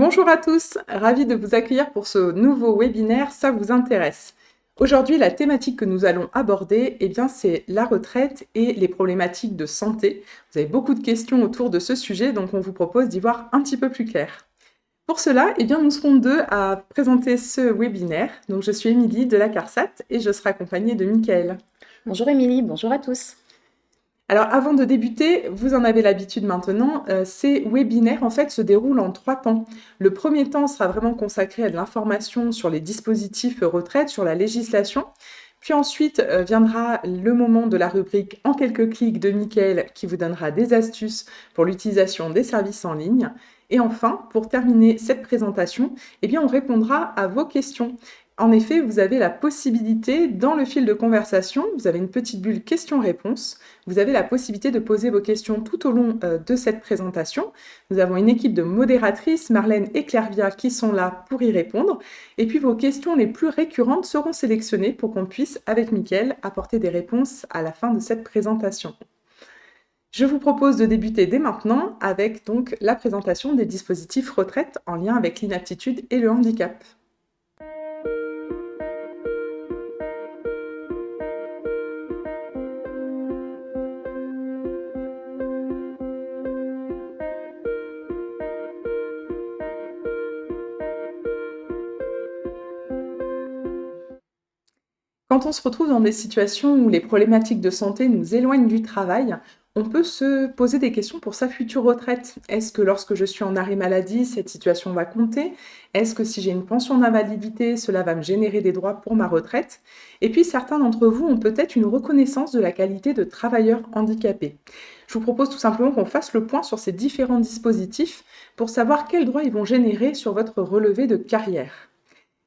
Bonjour à tous, ravie de vous accueillir pour ce nouveau webinaire Ça vous intéresse. Aujourd'hui, la thématique que nous allons aborder, c'est la retraite et les problématiques de santé. Vous avez beaucoup de questions autour de ce sujet, donc on vous propose d'y voir un petit peu plus clair. Pour cela, nous serons deux à présenter ce webinaire. Donc je suis Émilie de la CARSAT et je serai accompagnée de Mickaël. Bonjour Émilie, bonjour à tous. Alors avant de débuter, vous en avez l'habitude maintenant, ces webinaires en fait se déroulent en 3 temps. Le premier temps sera vraiment consacré à de l'information sur les dispositifs retraite, sur la législation. Puis ensuite viendra le moment de la rubrique En quelques clics de Mickaël qui vous donnera des astuces pour l'utilisation des services en ligne. Et enfin, pour terminer cette présentation, on répondra à vos questions. En effet, vous avez la possibilité, dans le fil de conversation, vous avez une petite bulle questions-réponses. Vous avez la possibilité de poser vos questions tout au long de cette présentation. Nous avons une équipe de modératrices, Marlène et Clairvia, qui sont là pour y répondre. Et puis vos questions les plus récurrentes seront sélectionnées pour qu'on puisse, avec Mickaël, apporter des réponses à la fin de cette présentation. Je vous propose de débuter dès maintenant avec donc la présentation des dispositifs retraite en lien avec l'inaptitude et le handicap. Quand on se retrouve dans des situations où les problématiques de santé nous éloignent du travail, on peut se poser des questions pour sa future retraite. Est-ce que lorsque je suis en arrêt maladie, cette situation va compter? Est-ce que si j'ai une pension d'invalidité, cela va me générer des droits pour ma retraite? Et puis certains d'entre vous ont peut-être une reconnaissance de la qualité de travailleur handicapé. Je vous propose tout simplement qu'on fasse le point sur ces différents dispositifs pour savoir quels droits ils vont générer sur votre relevé de carrière.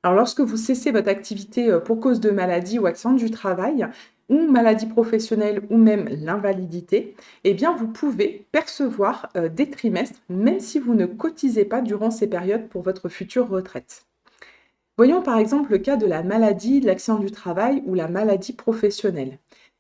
Alors, lorsque vous cessez votre activité pour cause de maladie ou accident du travail, ou maladie professionnelle, ou même l'invalidité, vous pouvez percevoir des trimestres, même si vous ne cotisez pas durant ces périodes pour votre future retraite. Voyons par exemple le cas de la maladie, de l'accident du travail ou la maladie professionnelle.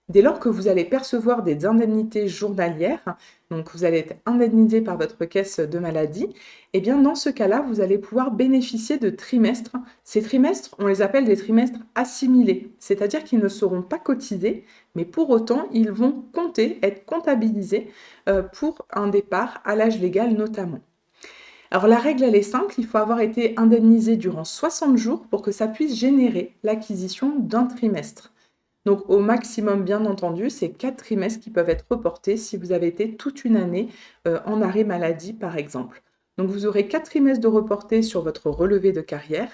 Dès lors que vous allez percevoir des indemnités journalières, donc vous allez être indemnisé par votre caisse de maladie, dans ce cas-là, vous allez pouvoir bénéficier de trimestres. Ces trimestres, on les appelle des trimestres assimilés, c'est-à-dire qu'ils ne seront pas cotisés, mais pour autant, ils vont compter, être comptabilisés pour un départ à l'âge légal notamment. Alors la règle, elle est simple, il faut avoir été indemnisé durant 60 jours pour que ça puisse générer l'acquisition d'un trimestre. Donc au maximum, bien entendu, c'est 4 trimestres qui peuvent être reportés si vous avez été toute une année en arrêt maladie, par exemple. Donc vous aurez 4 trimestres de reportés sur votre relevé de carrière,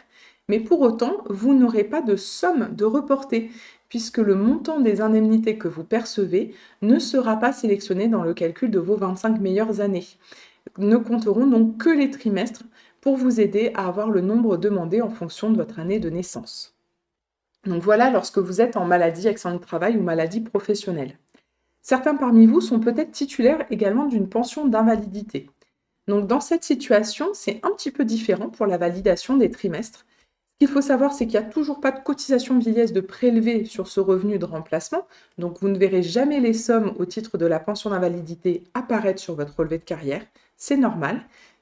mais pour autant, vous n'aurez pas de somme de reportés, puisque le montant des indemnités que vous percevez ne sera pas sélectionné dans le calcul de vos 25 meilleures années. Ne compteront donc que les trimestres pour vous aider à avoir le nombre demandé en fonction de votre année de naissance. Donc voilà lorsque vous êtes en maladie, accident de travail ou maladie professionnelle. Certains parmi vous sont peut-être titulaires également d'une pension d'invalidité. Donc dans cette situation, c'est un petit peu différent pour la validation des trimestres. Ce qu'il faut savoir, c'est qu'il n'y a toujours pas de cotisation vieillesse de prélever sur ce revenu de remplacement, donc vous ne verrez jamais les sommes au titre de la pension d'invalidité apparaître sur votre relevé de carrière, c'est normal.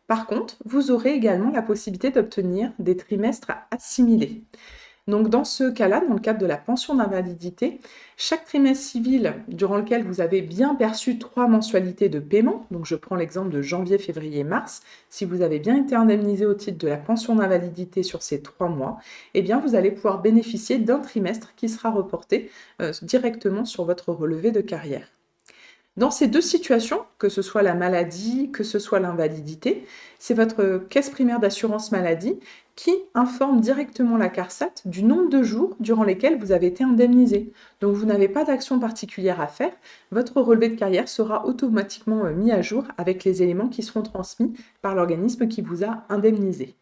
Par contre, vous aurez également la possibilité d'obtenir des trimestres assimilés. Donc dans ce cas-là, dans le cadre de la pension d'invalidité, chaque trimestre civil durant lequel vous avez bien perçu 3 mensualités de paiement, donc je prends l'exemple de janvier, février, mars, si vous avez bien été indemnisé au titre de la pension d'invalidité sur ces 3 mois, vous allez pouvoir bénéficier d'un trimestre qui sera reporté directement sur votre relevé de carrière. Dans ces deux situations, que ce soit la maladie, que ce soit l'invalidité, c'est votre caisse primaire d'assurance maladie qui informe directement la CARSAT du nombre de jours durant lesquels vous avez été indemnisé. Donc vous n'avez pas d'action particulière à faire, votre relevé de carrière sera automatiquement mis à jour avec les éléments qui seront transmis par l'organisme qui vous a indemnisé.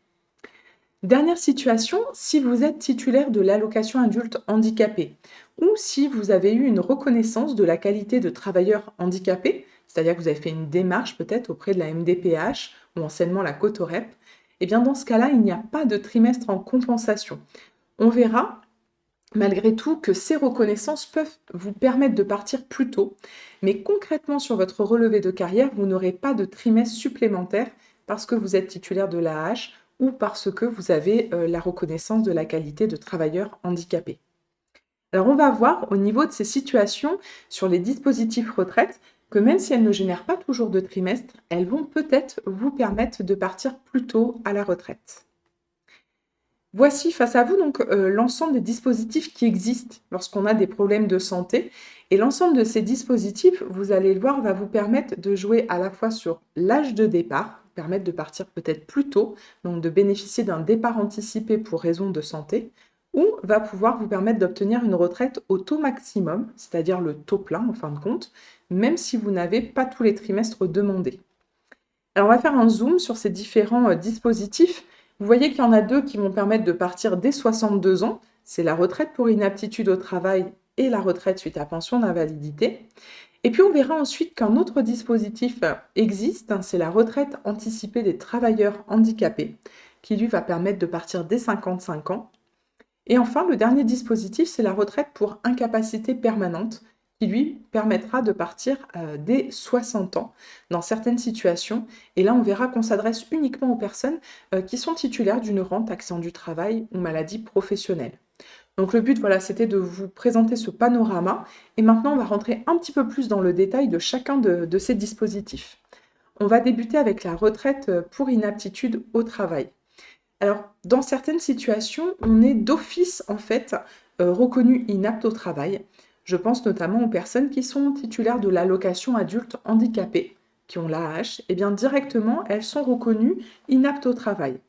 Dernière situation, si vous êtes titulaire de l'allocation adulte handicapé ou si vous avez eu une reconnaissance de la qualité de travailleur handicapé, c'est-à-dire que vous avez fait une démarche peut-être auprès de la MDPH ou anciennement la Cotorep, dans ce cas-là, il n'y a pas de trimestre en compensation. On verra malgré tout que ces reconnaissances peuvent vous permettre de partir plus tôt, mais concrètement sur votre relevé de carrière, vous n'aurez pas de trimestre supplémentaire parce que vous êtes titulaire de l'AAH ou parce que vous avez la reconnaissance de la qualité de travailleur handicapé. Alors on va voir au niveau de ces situations sur les dispositifs retraite que même si elles ne génèrent pas toujours de trimestre, elles vont peut-être vous permettre de partir plus tôt à la retraite. Voici face à vous donc l'ensemble des dispositifs qui existent lorsqu'on a des problèmes de santé. Et l'ensemble de ces dispositifs, vous allez le voir, va vous permettre de jouer à la fois sur l'âge de départ, permettre de partir peut-être plus tôt, donc de bénéficier d'un départ anticipé pour raison de santé, ou va pouvoir vous permettre d'obtenir une retraite au taux maximum, c'est-à-dire le taux plein en fin de compte, même si vous n'avez pas tous les trimestres demandés. Alors on va faire un zoom sur ces différents dispositifs. Vous voyez qu'il y en a deux qui vont permettre de partir dès 62 ans. C'est la retraite pour inaptitude au travail et la retraite suite à pension d'invalidité. Et puis on verra ensuite qu'un autre dispositif existe, c'est la retraite anticipée des travailleurs handicapés, qui lui va permettre de partir dès 55 ans. Et enfin, le dernier dispositif, c'est la retraite pour incapacité permanente, qui lui permettra de partir dès 60 ans dans certaines situations. Et là, on verra qu'on s'adresse uniquement aux personnes qui sont titulaires d'une rente accident du travail ou maladie professionnelle. Donc le but, voilà, c'était de vous présenter ce panorama. Et maintenant, on va rentrer un petit peu plus dans le détail de chacun de ces dispositifs. On va débuter avec la retraite pour inaptitude au travail. Alors, dans certaines situations, on est d'office, en fait, reconnu inapte au travail. Je pense notamment aux personnes qui sont titulaires de l'allocation adulte handicapé, qui ont l'AAH, et bien directement, elles sont reconnues inaptes au travail.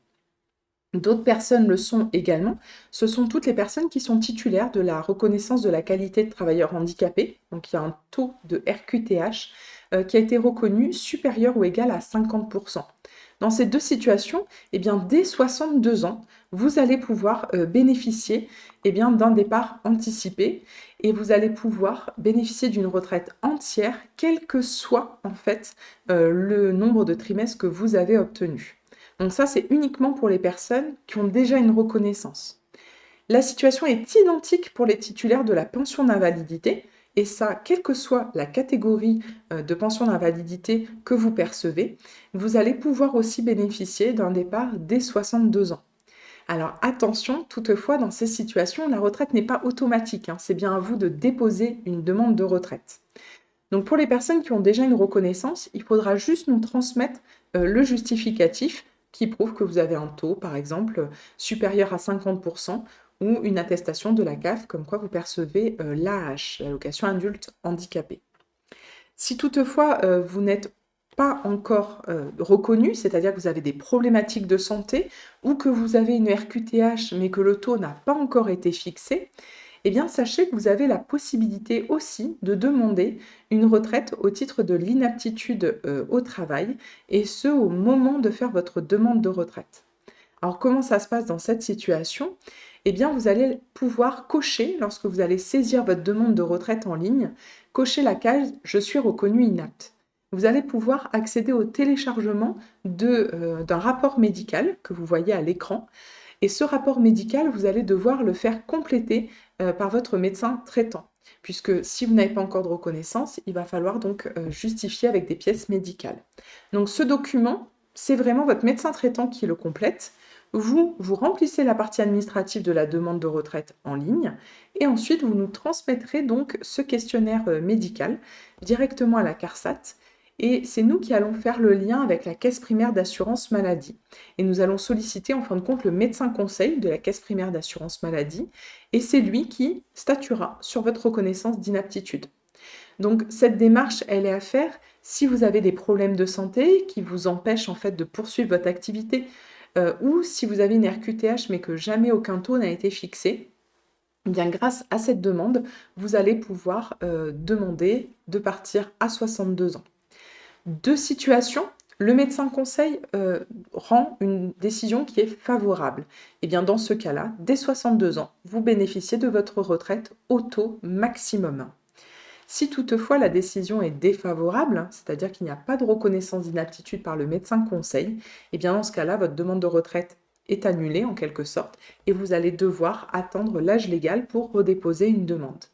D'autres personnes le sont également. Ce sont toutes les personnes qui sont titulaires de la reconnaissance de la qualité de travailleur handicapé. Donc, il y a un taux de RQTH qui a été reconnu supérieur ou égal à 50%. Dans ces deux situations, eh bien, dès 62 ans, vous allez pouvoir bénéficier d'un départ anticipé et vous allez pouvoir bénéficier d'une retraite entière, quel que soit en fait le nombre de trimestres que vous avez obtenu. Donc ça, c'est uniquement pour les personnes qui ont déjà une reconnaissance. La situation est identique pour les titulaires de la pension d'invalidité, et ça, quelle que soit la catégorie de pension d'invalidité que vous percevez, vous allez pouvoir aussi bénéficier d'un départ dès 62 ans. Alors attention, toutefois, dans ces situations, la retraite n'est pas automatique, c'est bien à vous de déposer une demande de retraite. Donc pour les personnes qui ont déjà une reconnaissance, il faudra juste nous transmettre le justificatif qui prouve que vous avez un taux, par exemple, supérieur à 50%, ou une attestation de la CAF comme quoi vous percevez l'AAH, l'allocation adulte handicapé. Si toutefois vous n'êtes pas encore reconnu, c'est-à-dire que vous avez des problématiques de santé ou que vous avez une RQTH mais que le taux n'a pas encore été fixé, eh bien sachez que vous avez la possibilité aussi de demander une retraite au titre de l'inaptitude au travail, et ce au moment de faire votre demande de retraite. Alors comment ça se passe dans cette situation ? Eh bien vous allez pouvoir cocher, lorsque vous allez saisir votre demande de retraite en ligne, cocher la case « Je suis reconnu inapte ». Vous allez pouvoir accéder au téléchargement d'un rapport médical que vous voyez à l'écran. Et ce rapport médical, vous allez devoir le faire compléter par votre médecin traitant, puisque si vous n'avez pas encore de reconnaissance, il va falloir donc justifier avec des pièces médicales. Donc ce document, c'est vraiment votre médecin traitant qui le complète. Vous remplissez la partie administrative de la demande de retraite en ligne et ensuite vous nous transmettrez donc ce questionnaire médical directement à la CARSAT. Et c'est nous qui allons faire le lien avec la caisse primaire d'assurance maladie. Et nous allons solliciter en fin de compte le médecin conseil de la caisse primaire d'assurance maladie. Et c'est lui qui statuera sur votre reconnaissance d'inaptitude. Donc cette démarche, elle est à faire si vous avez des problèmes de santé qui vous empêchent en fait de poursuivre votre activité ou si vous avez une RQTH mais que jamais aucun taux n'a été fixé. Eh bien, grâce à cette demande, vous allez pouvoir demander de partir à 62 ans. Deux situations, le médecin conseil rend une décision qui est favorable. Et bien dans ce cas-là, dès 62 ans, vous bénéficiez de votre retraite au taux maximum. Si toutefois la décision est défavorable, c'est-à-dire qu'il n'y a pas de reconnaissance d'inaptitude par le médecin conseil, et bien dans ce cas-là, votre demande de retraite est annulée en quelque sorte et vous allez devoir attendre l'âge légal pour redéposer une demande.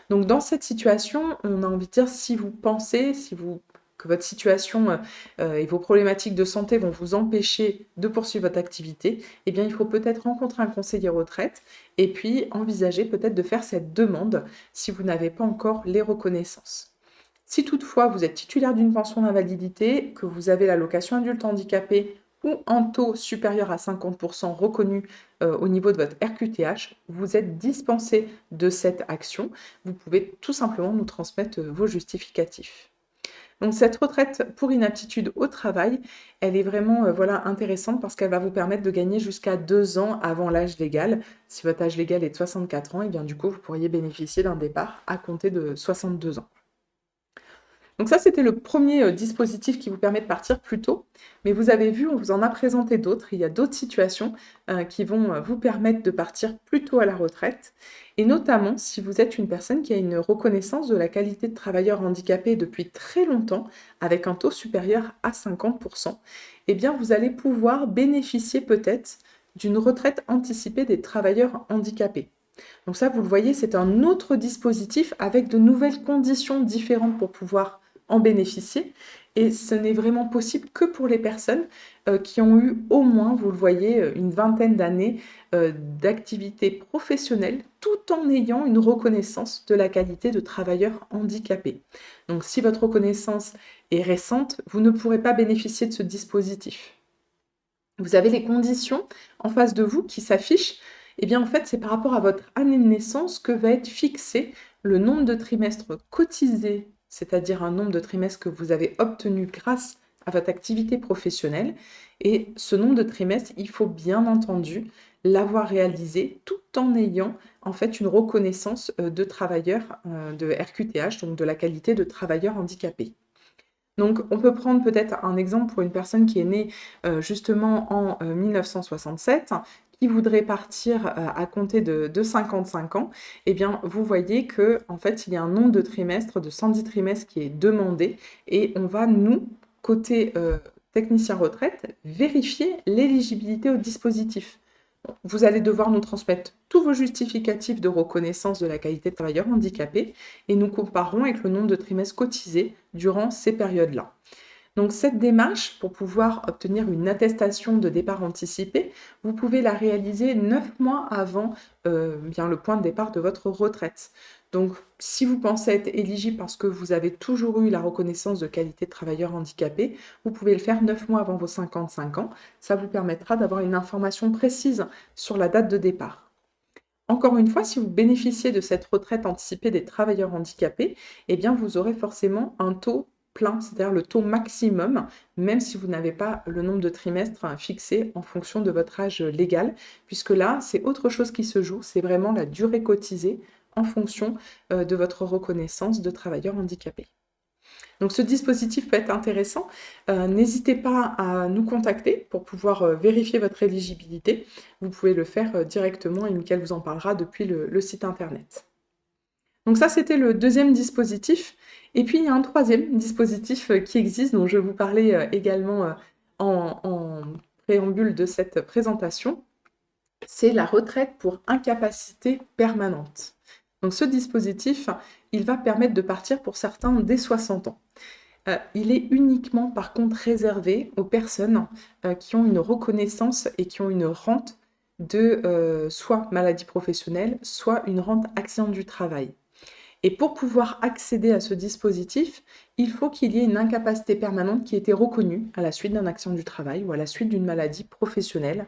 Donc dans cette situation, on a envie de dire, si vous pensez, que votre situation et vos problématiques de santé vont vous empêcher de poursuivre votre activité, eh bien, il faut peut-être rencontrer un conseiller retraite et puis envisager peut-être de faire cette demande si vous n'avez pas encore les reconnaissances. Si toutefois vous êtes titulaire d'une pension d'invalidité, que vous avez l'allocation adulte handicapé ou un taux supérieur à 50% reconnu au niveau de votre RQTH, vous êtes dispensé de cette action. Vous pouvez tout simplement nous transmettre vos justificatifs. Donc cette retraite pour inaptitude au travail, elle est vraiment intéressante parce qu'elle va vous permettre de gagner jusqu'à 2 ans avant l'âge légal. Si votre âge légal est de 64 ans, et bien du coup vous pourriez bénéficier d'un départ à compter de 62 ans. Donc ça, c'était le premier dispositif qui vous permet de partir plus tôt. Mais vous avez vu, on vous en a présenté d'autres. Il y a d'autres situations qui vont vous permettre de partir plus tôt à la retraite. Et notamment, si vous êtes une personne qui a une reconnaissance de la qualité de travailleur handicapé depuis très longtemps, avec un taux supérieur à 50%, eh bien, vous allez pouvoir bénéficier peut-être d'une retraite anticipée des travailleurs handicapés. Donc ça, vous le voyez, c'est un autre dispositif avec de nouvelles conditions différentes pour pouvoir en bénéficier. Et ce n'est vraiment possible que pour les personnes qui ont eu au moins, vous le voyez, une vingtaine d'années d'activité professionnelle tout en ayant une reconnaissance de la qualité de travailleur handicapé. Donc si votre reconnaissance est récente, vous ne pourrez pas bénéficier de ce dispositif. Vous avez les conditions en face de vous qui s'affichent. Eh bien, en fait, c'est par rapport à votre année de naissance que va être fixé le nombre de trimestres cotisés, c'est-à-dire un nombre de trimestres que vous avez obtenu grâce à votre activité professionnelle. Et ce nombre de trimestres, il faut bien entendu l'avoir réalisé tout en ayant en fait une reconnaissance de travailleur de RQTH, donc de la qualité de travailleur handicapé. Donc, on peut prendre peut-être un exemple pour une personne qui est née justement en 1967, qui voudrait partir à compter de 55 ans. Eh bien, vous voyez que en fait, il y a un nombre de trimestres, de 110 trimestres qui est demandé, et on va, nous, côté technicien retraite, vérifier l'éligibilité au dispositif. Vous allez devoir nous transmettre tous vos justificatifs de reconnaissance de la qualité de travailleur handicapé et nous comparerons avec le nombre de trimestres cotisés durant ces périodes-là. Donc cette démarche, pour pouvoir obtenir une attestation de départ anticipé, vous pouvez la réaliser 9 mois avant bien le point de départ de votre retraite. Donc si vous pensez être éligible parce que vous avez toujours eu la reconnaissance de qualité de travailleur handicapé, vous pouvez le faire 9 mois avant vos 55 ans. Ça vous permettra d'avoir une information précise sur la date de départ. Encore une fois, si vous bénéficiez de cette retraite anticipée des travailleurs handicapés, eh bien vous aurez forcément un taux plein, c'est-à-dire le taux maximum, même si vous n'avez pas le nombre de trimestres fixé en fonction de votre âge légal, puisque là, c'est autre chose qui se joue, c'est vraiment la durée cotisée en fonction de votre reconnaissance de travailleur handicapé. Donc ce dispositif peut être intéressant. N'hésitez pas à nous contacter pour pouvoir vérifier votre éligibilité. Vous pouvez le faire directement et Mickaël vous en parlera depuis le site internet. Donc ça, c'était le deuxième dispositif. Et puis, il y a un troisième dispositif qui existe, dont je vais vous parler également en préambule de cette présentation. C'est la retraite pour incapacité permanente. Donc ce dispositif, il va permettre de partir pour certains dès 60 ans. Il est uniquement par contre réservé aux personnes qui ont une reconnaissance et qui ont une rente de soit maladie professionnelle, soit une rente accident du travail. Et pour pouvoir accéder à ce dispositif, il faut qu'il y ait une incapacité permanente qui ait été reconnue à la suite d'un accident du travail ou à la suite d'une maladie professionnelle.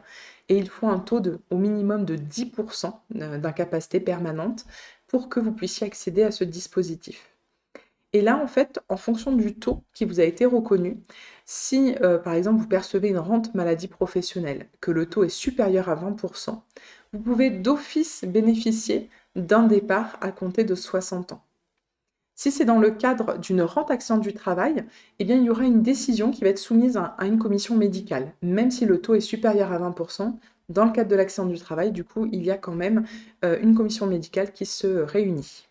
Et il faut un taux au minimum de 10% d'incapacité permanente pour que vous puissiez accéder à ce dispositif. Et là, en fait, en fonction du taux qui vous a été reconnu, si par exemple vous percevez une rente maladie professionnelle, que le taux est supérieur à 20%, vous pouvez d'office bénéficier d'un départ à compter de 60 ans. Si c'est dans le cadre d'une rente accident du travail, eh bien, il y aura une décision qui va être soumise à une commission médicale. Même si le taux est supérieur à 20%, dans le cadre de l'accident du travail, du coup, il y a quand même une commission médicale qui se réunit.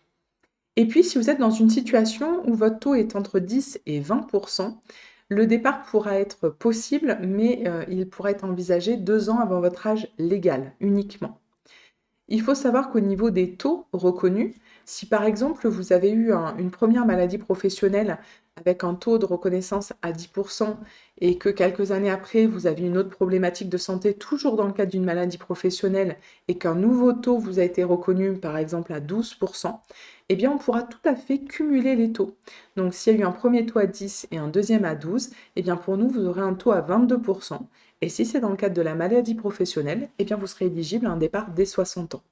Et puis, si vous êtes dans une situation où votre taux est entre 10 et 20%, le départ pourra être possible, mais il pourra être envisagé 2 ans avant votre âge légal uniquement. Il faut savoir qu'au niveau des taux reconnus, si par exemple vous avez eu une première maladie professionnelle avec un taux de reconnaissance à 10% et que quelques années après, vous avez une autre problématique de santé, toujours dans le cadre d'une maladie professionnelle, et qu'un nouveau taux vous a été reconnu, par exemple à 12%, eh bien, on pourra tout à fait cumuler les taux. Donc, s'il y a eu un premier taux à 10 et un deuxième à 12, eh bien, pour nous, vous aurez un taux à 22%. Et si c'est dans le cadre de la maladie professionnelle, eh bien, vous serez éligible à un départ dès 60 ans.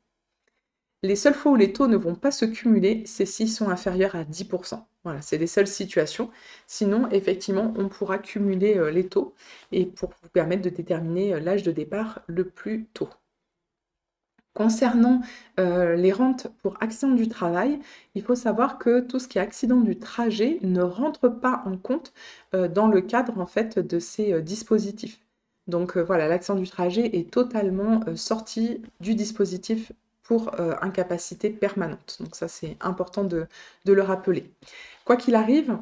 Les seules fois où les taux ne vont pas se cumuler, c'est s'ils sont inférieurs à 10%. Voilà, c'est les seules situations. Sinon, effectivement, on pourra cumuler les taux et pour vous permettre de déterminer l'âge de départ le plus tôt. Concernant les rentes pour accident du travail, il faut savoir que tout ce qui est accident du trajet ne rentre pas en compte dans le cadre en fait de ces dispositifs. Donc voilà, l'accident du trajet est totalement sorti du dispositif pour incapacité permanente. Donc ça, c'est important de le rappeler. Quoi qu'il arrive,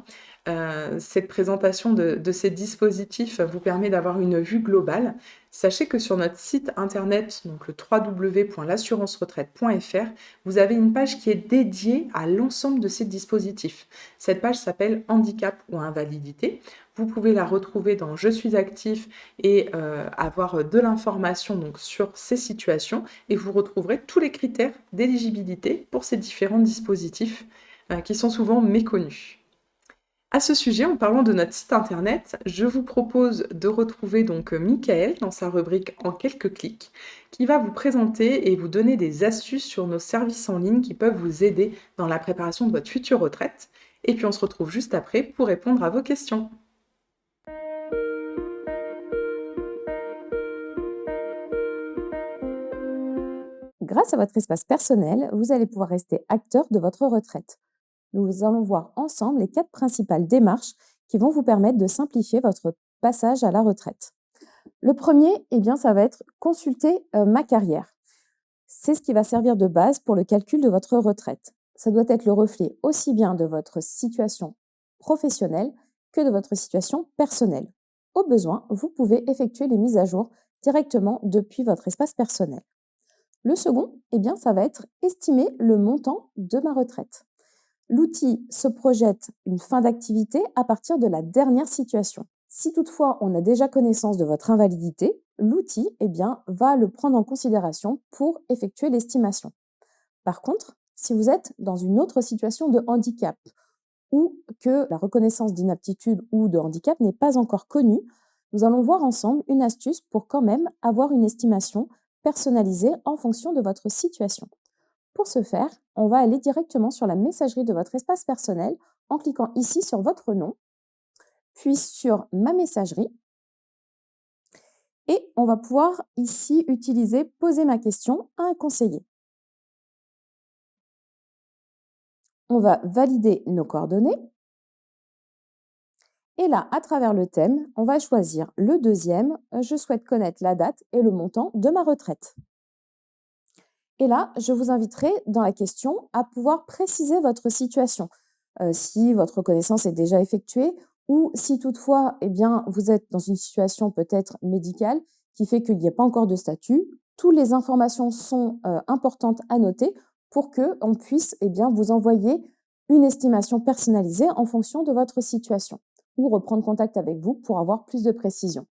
cette présentation de ces dispositifs vous permet d'avoir une vue globale. Sachez que sur notre site internet, donc le www.l'assurance-retraite.fr, vous avez une page qui est dédiée à l'ensemble de ces dispositifs. Cette page s'appelle Handicap ou invalidité. Vous pouvez la retrouver dans Je suis actif et avoir de l'information donc sur ces situations et vous retrouverez tous les critères d'éligibilité pour ces différents dispositifs qui sont souvent méconnus. À ce sujet, en parlant de notre site internet, je vous propose de retrouver donc Michael dans sa rubrique En quelques clics, qui va vous présenter et vous donner des astuces sur nos services en ligne qui peuvent vous aider dans la préparation de votre future retraite. Et puis on se retrouve juste après pour répondre à vos questions. Grâce à votre espace personnel, vous allez pouvoir rester acteur de votre retraite. Nous allons voir ensemble les 4 principales démarches qui vont vous permettre de simplifier votre passage à la retraite. Le premier, eh bien, ça va être consulter Ma carrière. C'est ce qui va servir de base pour le calcul de votre retraite. Ça doit être le reflet aussi bien de votre situation professionnelle que de votre situation personnelle. Au besoin, vous pouvez effectuer les mises à jour directement depuis votre espace personnel. Le second, eh bien, ça va être estimer le montant de ma retraite. L'outil se projette une fin d'activité à partir de la dernière situation. Si toutefois on a déjà connaissance de votre invalidité, l'outil eh bien, va le prendre en considération pour effectuer l'estimation. Par contre, si vous êtes dans une autre situation de handicap ou que la reconnaissance d'inaptitude ou de handicap n'est pas encore connue, nous allons voir ensemble une astuce pour quand même avoir une estimation personnalisée en fonction de votre situation. Pour ce faire, on va aller directement sur la messagerie de votre espace personnel en cliquant ici sur votre nom, puis sur Ma messagerie. Et on va pouvoir ici utiliser Poser ma question à un conseiller. On va valider nos coordonnées. Et là, à travers le thème, on va choisir le deuxième. Je souhaite connaître la date et le montant de ma retraite. Et là, je vous inviterai dans la question à pouvoir préciser votre situation. Si votre reconnaissance est déjà effectuée ou si toutefois, eh bien, vous êtes dans une situation peut-être médicale qui fait qu'il n'y a pas encore de statut, toutes les informations sont importantes à noter pour qu'on puisse eh bien, vous envoyer une estimation personnalisée en fonction de votre situation ou reprendre contact avec vous pour avoir plus de précision.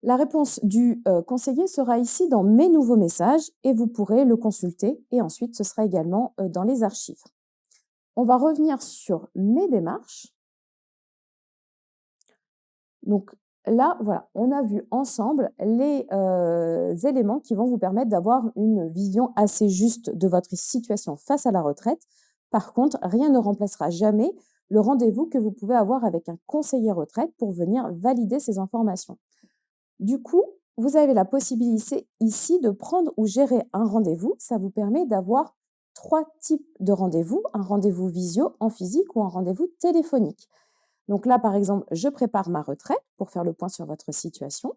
La réponse du conseiller sera ici dans Mes nouveaux messages et vous pourrez le consulter et ensuite ce sera également dans les archives. On va revenir sur Mes démarches. Donc là, voilà, on a vu ensemble les éléments qui vont vous permettre d'avoir une vision assez juste de votre situation face à la retraite. Par contre, rien ne remplacera jamais le rendez-vous que vous pouvez avoir avec un conseiller retraite pour venir valider ces informations. Du coup, vous avez la possibilité ici de prendre ou gérer un rendez-vous. Ça vous permet d'avoir 3 types de rendez-vous, un rendez-vous visio en physique ou un rendez-vous téléphonique. Donc là, par exemple, je prépare ma retraite pour faire le point sur votre situation.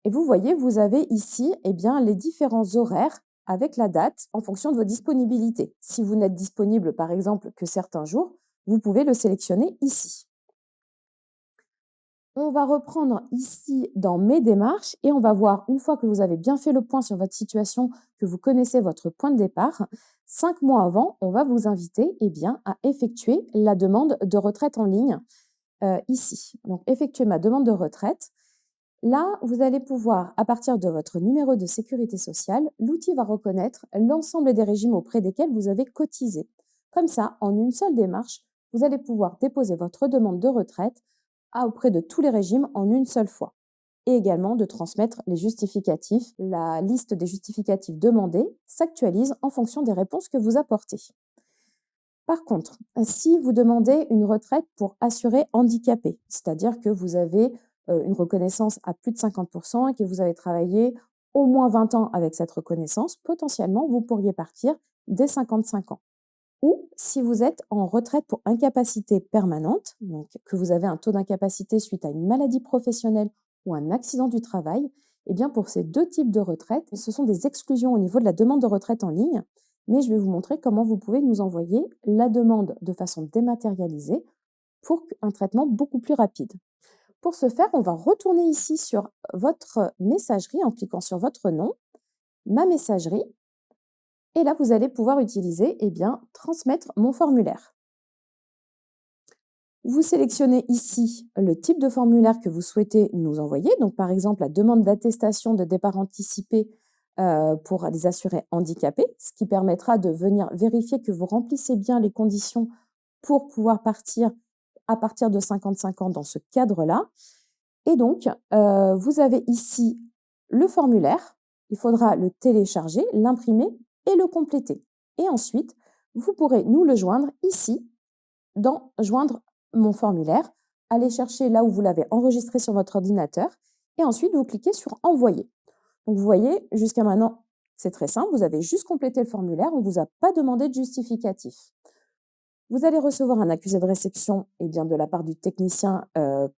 Et vous voyez, vous avez ici eh bien, les différents horaires avec la date en fonction de vos disponibilités. Si vous n'êtes disponible, par exemple, que certains jours, vous pouvez le sélectionner ici. On va reprendre ici dans Mes démarches et on va voir, une fois que vous avez bien fait le point sur votre situation, que vous connaissez votre point de départ, 5 mois avant, on va vous inviter à effectuer la demande de retraite en ligne ici. Donc, effectuer ma demande de retraite. Là, vous allez pouvoir, à partir de votre numéro de sécurité sociale, l'outil va reconnaître l'ensemble des régimes auprès desquels vous avez cotisé. Comme ça, en une seule démarche, vous allez pouvoir déposer votre demande de retraite auprès de tous les régimes en une seule fois. Et également de transmettre les justificatifs. La liste des justificatifs demandés s'actualise en fonction des réponses que vous apportez. Par contre, si vous demandez une retraite pour assurer handicapé, c'est-à-dire que vous avez une reconnaissance à plus de 50% et que vous avez travaillé au moins 20 ans avec cette reconnaissance, potentiellement, vous pourriez partir dès 55 ans. Ou si vous êtes en retraite pour incapacité permanente, donc que vous avez un taux d'incapacité suite à une maladie professionnelle ou un accident du travail, eh bien pour ces deux types de retraite, ce sont des exclusions au niveau de la demande de retraite en ligne, mais je vais vous montrer comment vous pouvez nous envoyer la demande de façon dématérialisée pour un traitement beaucoup plus rapide. Pour ce faire, on va retourner ici sur votre messagerie en cliquant sur votre nom, ma messagerie, et là, vous allez pouvoir utiliser transmettre mon formulaire. Vous sélectionnez ici le type de formulaire que vous souhaitez nous envoyer. Donc, par exemple, la demande d'attestation de départ anticipé pour les assurés handicapés, ce qui permettra de venir vérifier que vous remplissez bien les conditions pour pouvoir partir à partir de 55 ans dans ce cadre-là. Et donc, vous avez ici le formulaire. Il faudra le télécharger, l'imprimer et le compléter. Et ensuite, vous pourrez nous le joindre ici dans «Joindre mon formulaire», allez chercher là où vous l'avez enregistré sur votre ordinateur et ensuite vous cliquez sur «Envoyer». Donc vous voyez, jusqu'à maintenant, c'est très simple, vous avez juste complété le formulaire, on ne vous a pas demandé de justificatif. Vous allez recevoir un accusé de réception de la part du technicien,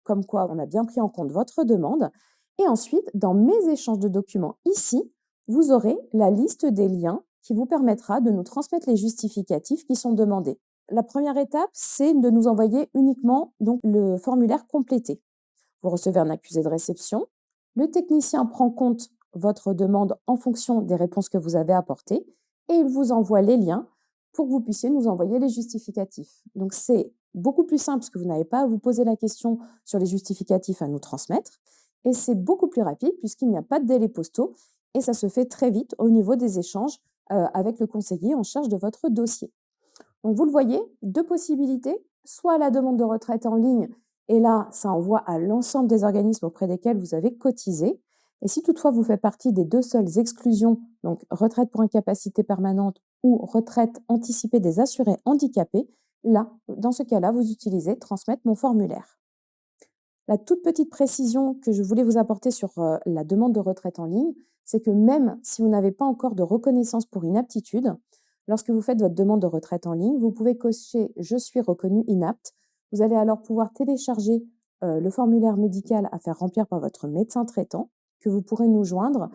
comme quoi on a bien pris en compte votre demande. Et ensuite, dans «Mes échanges de documents», ici, vous aurez la liste des liens qui vous permettra de nous transmettre les justificatifs qui sont demandés. La première étape, c'est de nous envoyer uniquement donc, le formulaire complété. Vous recevez un accusé de réception. Le technicien prend compte votre demande en fonction des réponses que vous avez apportées et il vous envoie les liens pour que vous puissiez nous envoyer les justificatifs. Donc, c'est beaucoup plus simple parce que vous n'avez pas à vous poser la question sur les justificatifs à nous transmettre. Et c'est beaucoup plus rapide puisqu'il n'y a pas de délais postaux et ça se fait très vite au niveau des échanges avec le conseiller en charge de votre dossier. Donc, vous le voyez, deux possibilités, soit la demande de retraite en ligne, et là, ça envoie à l'ensemble des organismes auprès desquels vous avez cotisé. Et si toutefois vous faites partie des deux seules exclusions, donc retraite pour incapacité permanente ou retraite anticipée des assurés handicapés, là, dans ce cas-là, vous utilisez transmettre mon formulaire. La toute petite précision que je voulais vous apporter sur la demande de retraite en ligne, c'est que même si vous n'avez pas encore de reconnaissance pour inaptitude, lorsque vous faites votre demande de retraite en ligne, vous pouvez cocher «Je suis reconnu inapte». Vous allez alors pouvoir télécharger le formulaire médical à faire remplir par votre médecin traitant, que vous pourrez nous joindre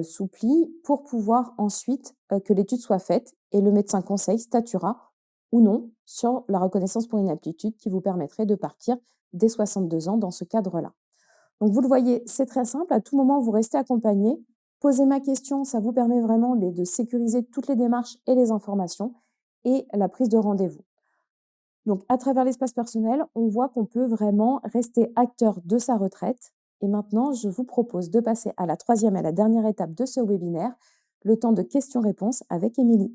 sous pli pour pouvoir ensuite que l'étude soit faite et le médecin conseil statuera ou non sur la reconnaissance pour inaptitude qui vous permettrait de partir dès 62 ans dans ce cadre-là. Donc vous le voyez, c'est très simple. À tout moment, vous restez accompagné. Posez ma question, ça vous permet vraiment de sécuriser toutes les démarches et les informations et la prise de rendez-vous. Donc à travers l'espace personnel, on voit qu'on peut vraiment rester acteur de sa retraite. Et maintenant, je vous propose de passer à la troisième et la dernière étape de ce webinaire, le temps de questions-réponses avec Émilie.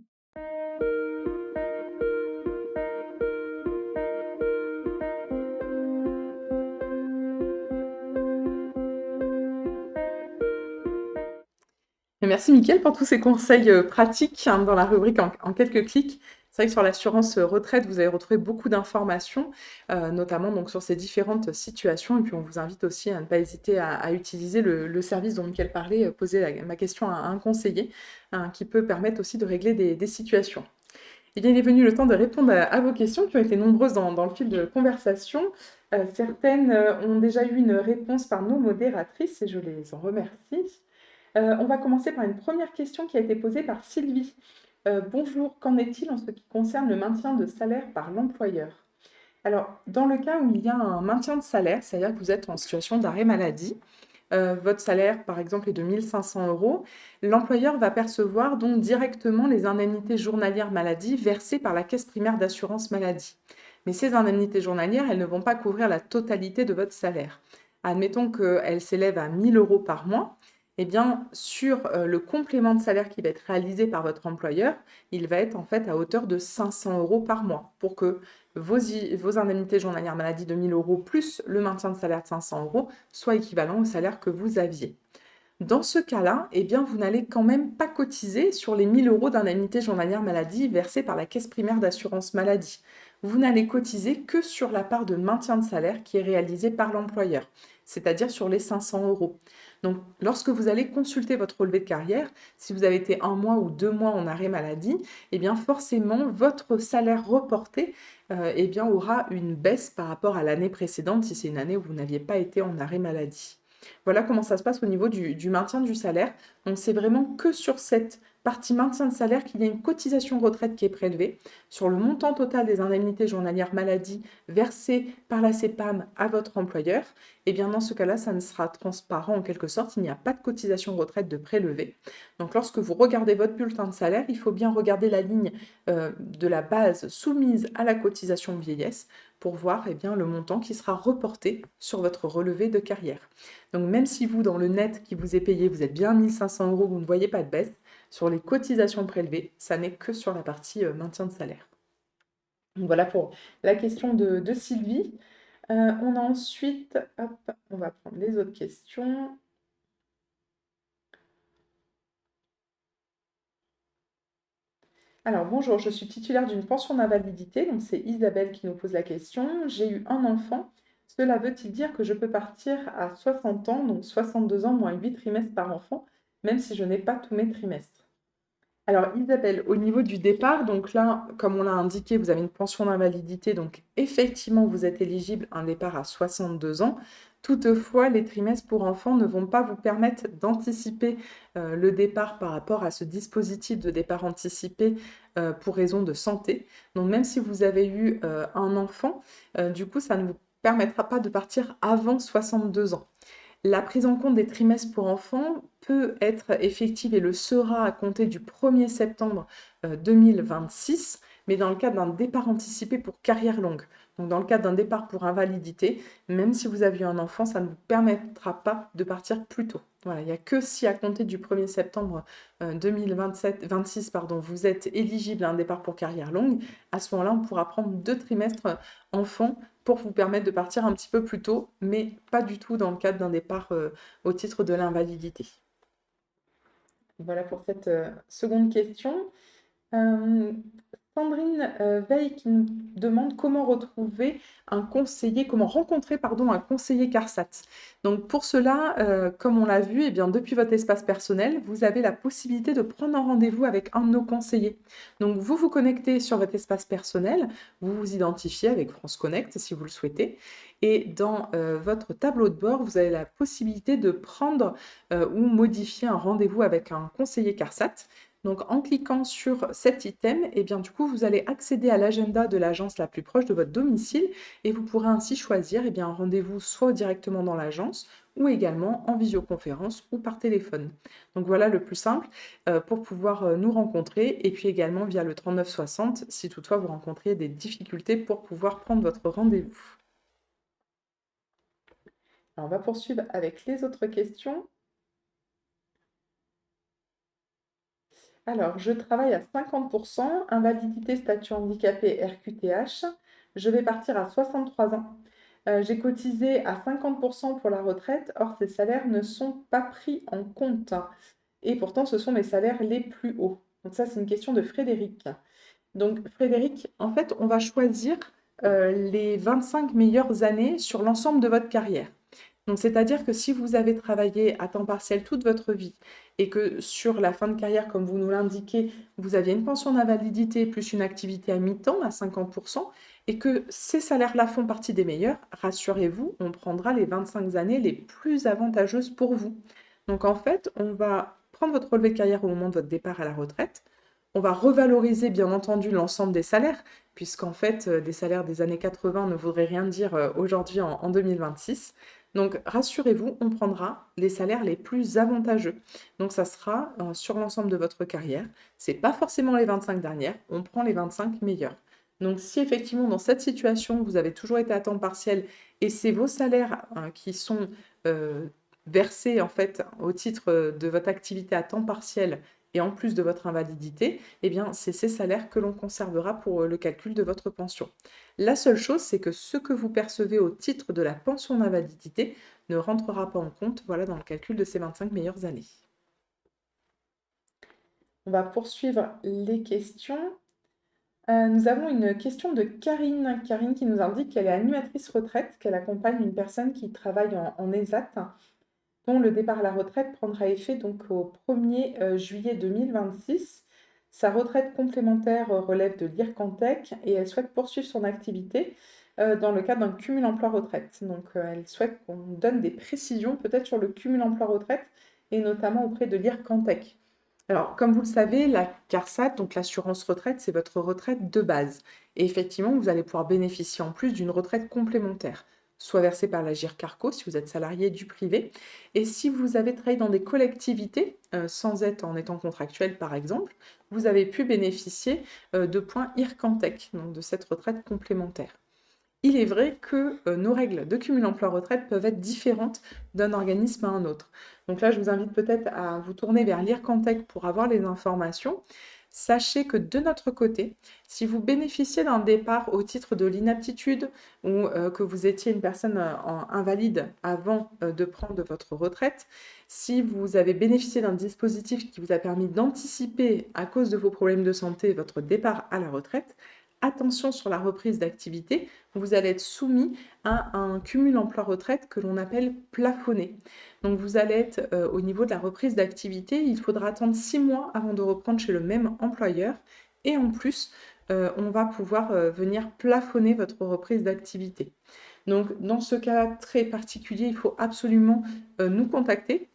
Et merci Mickaël pour tous ces conseils, pratiques, hein, dans la rubrique en quelques clics. C'est vrai que sur l'assurance, retraite, vous avez retrouvé beaucoup d'informations, notamment donc sur ces différentes situations et puis on vous invite aussi à ne pas hésiter à utiliser le service dont Mickaël parlait, poser ma question à un conseiller, hein, qui peut permettre aussi de régler des situations. Eh bien, il est venu le temps de répondre à vos questions qui ont été nombreuses dans le fil de conversation. Certaines, ont déjà eu une réponse par nos modératrices et je les en remercie. On va commencer par une première question qui a été posée par Sylvie. Bonjour, qu'en est-il en ce qui concerne le maintien de salaire par l'employeur? Alors, dans le cas où il y a un maintien de salaire, c'est-à-dire que vous êtes en situation d'arrêt maladie, votre salaire, par exemple, est de 1 500 €, l'employeur va percevoir donc directement les indemnités journalières maladie versées par la caisse primaire d'assurance maladie. Mais ces indemnités journalières, elles ne vont pas couvrir la totalité de votre salaire. Admettons qu'elles s'élèvent à 1 000 € par mois. Eh bien, sur le complément de salaire qui va être réalisé par votre employeur, il va être en fait à hauteur de 500 € par mois pour que vos indemnités journalières maladie de 1 000 € plus le maintien de salaire de 500 € soient équivalents au salaire que vous aviez. Dans ce cas-là, eh bien, vous n'allez quand même pas cotiser sur les 1 000 € d'indemnités journalières maladie versées par la caisse primaire d'assurance maladie. Vous n'allez cotiser que sur la part de maintien de salaire qui est réalisée par l'employeur, c'est-à-dire sur les 500 €. Donc, lorsque vous allez consulter votre relevé de carrière, si vous avez été 1 mois ou 2 mois en arrêt maladie, eh bien, forcément, votre salaire reporté eh bien, aura une baisse par rapport à l'année précédente, si c'est une année où vous n'aviez pas été en arrêt maladie. Voilà comment ça se passe au niveau du maintien du salaire. Donc, c'est vraiment que sur cette partie maintien de salaire qu'il y a une cotisation retraite qui est prélevée sur le montant total des indemnités journalières maladie versées par la CPAM à votre employeur. Et bien, dans ce cas-là, ça ne sera transparent en quelque sorte. Il n'y a pas de cotisation retraite de prélevée. Donc, lorsque vous regardez votre bulletin de salaire, il faut bien regarder la ligne de la base soumise à la cotisation vieillesse pour voir eh bien, le montant qui sera reporté sur votre relevé de carrière. Donc même si vous, dans le net qui vous est payé, vous êtes bien à 1 500 €, vous ne voyez pas de baisse, sur les cotisations prélevées, ça n'est que sur la partie maintien de salaire. Donc voilà pour la question de Sylvie. On a ensuite, hop, on va prendre les autres questions. Alors bonjour, je suis titulaire d'une pension d'invalidité, donc c'est Isabelle qui nous pose la question. J'ai eu un enfant, cela veut-il dire que je peux partir à 60 ans, donc 62 ans moins 8 trimestres par enfant, même si je n'ai pas tous mes trimestres? Alors Isabelle, au niveau du départ, donc là, comme on l'a indiqué, vous avez une pension d'invalidité, donc effectivement, vous êtes éligible à un départ à 62 ans. Toutefois, les trimestres pour enfants ne vont pas vous permettre d'anticiper le départ par rapport à ce dispositif de départ anticipé pour raison de santé. Donc même si vous avez eu un enfant, du coup, ça ne vous permettra pas de partir avant 62 ans. La prise en compte des trimestres pour enfants peut être effective et le sera à compter du 1er septembre 2026, mais dans le cadre d'un départ anticipé pour carrière longue. Donc dans le cadre d'un départ pour invalidité, même si vous avez un enfant, ça ne vous permettra pas de partir plus tôt. Voilà, il n'y a que si à compter du 1er septembre 2026, pardon, vous êtes éligible à un départ pour carrière longue, à ce moment-là, on pourra prendre 2 trimestres enfants pour vous permettre de partir un petit peu plus tôt, mais pas du tout dans le cadre d'un départ au titre de l'invalidité. Voilà pour cette seconde question. Sandrine Veil qui nous demande comment retrouver un conseiller, comment rencontrer pardon, un conseiller CARSAT. Donc pour cela, comme on l'a vu, eh bien, depuis votre espace personnel, vous avez la possibilité de prendre un rendez-vous avec un de nos conseillers. Donc vous vous connectez sur votre espace personnel, vous vous identifiez avec France Connect si vous le souhaitez, et dans votre tableau de bord, vous avez la possibilité de prendre ou modifier un rendez-vous avec un conseiller CARSAT. Donc en cliquant sur cet item, eh bien, du coup, vous allez accéder à l'agenda de l'agence la plus proche de votre domicile et vous pourrez ainsi choisir eh bien, un rendez-vous soit directement dans l'agence ou également en visioconférence ou par téléphone. Donc voilà le plus simple pour pouvoir nous rencontrer et puis également via le 3960 si toutefois vous rencontriez des difficultés pour pouvoir prendre votre rendez-vous. Alors, on va poursuivre avec les autres questions. Alors, je travaille à 50%, invalidité, statut handicapé, RQTH. Je vais partir à 63 ans. J'ai cotisé à 50% pour la retraite, or ces salaires ne sont pas pris en compte. Et pourtant, ce sont mes salaires les plus hauts. Donc ça, c'est une question de Frédéric. Donc Frédéric, en fait, on va choisir les 25 meilleures années sur l'ensemble de votre carrière. Donc, c'est-à-dire que si vous avez travaillé à temps partiel toute votre vie et que sur la fin de carrière, comme vous nous l'indiquez, vous aviez une pension d'invalidité plus une activité à mi-temps à 50% et que ces salaires-là font partie des meilleurs, rassurez-vous, on prendra les 25 années les plus avantageuses pour vous. Donc, en fait, on va prendre votre relevé de carrière au moment de votre départ à la retraite. On va revaloriser, bien entendu, l'ensemble des salaires, puisqu'en fait, des salaires des années 80 ne voudraient rien dire aujourd'hui en 2026. Donc rassurez-vous, on prendra les salaires les plus avantageux. Donc ça sera sur l'ensemble de votre carrière. C'est pas forcément les 25 dernières, on prend les 25 meilleurs. Donc si effectivement dans cette situation, vous avez toujours été à temps partiel et c'est vos salaires qui sont versés en fait au titre de votre activité à temps partiel et en plus de votre invalidité, eh bien c'est ces salaires que l'on conservera pour le calcul de votre pension. La seule chose, c'est que ce que vous percevez au titre de la pension d'invalidité ne rentrera pas en compte, voilà, dans le calcul de ces 25 meilleures années. On va poursuivre les questions. Nous avons une question de Karine. Karine qui nous indique qu'elle est animatrice retraite, qu'elle accompagne une personne qui travaille en ESAT, dont le départ à la retraite prendra effet donc au 1er juillet 2026. Sa retraite complémentaire relève de l'IRCANTEC et elle souhaite poursuivre son activité dans le cadre d'un cumul emploi-retraite. Donc elle souhaite qu'on donne des précisions peut-être sur le cumul emploi-retraite et notamment auprès de l'IRCANTEC. Alors, comme vous le savez, la CARSAT, donc l'assurance retraite, c'est votre retraite de base. Et effectivement, vous allez pouvoir bénéficier en plus d'une retraite complémentaire, soit versée par l'Agirc Arrco si vous êtes salarié du privé. Et si vous avez travaillé dans des collectivités, sans être en étant contractuel par exemple, vous avez pu bénéficier de points IRCANTEC, donc de cette retraite complémentaire. Il est vrai que nos règles de cumul emploi-retraite peuvent être différentes d'un organisme à un autre. Donc là, je vous invite peut-être à vous tourner vers l'IRCANTEC pour avoir les informations. Sachez que de notre côté, si vous bénéficiez d'un départ au titre de l'inaptitude ou que vous étiez une personne invalide avant de prendre votre retraite, si vous avez bénéficié d'un dispositif qui vous a permis d'anticiper à cause de vos problèmes de santé votre départ à la retraite, attention sur la reprise d'activité, vous allez être soumis à un cumul emploi-retraite que l'on appelle plafonné. Donc vous allez être au niveau de la reprise d'activité, il faudra attendre 6 mois avant de reprendre chez le même employeur et en plus, on va pouvoir venir plafonner votre reprise d'activité. Donc dans ce cas très particulier, il faut absolument nous contacter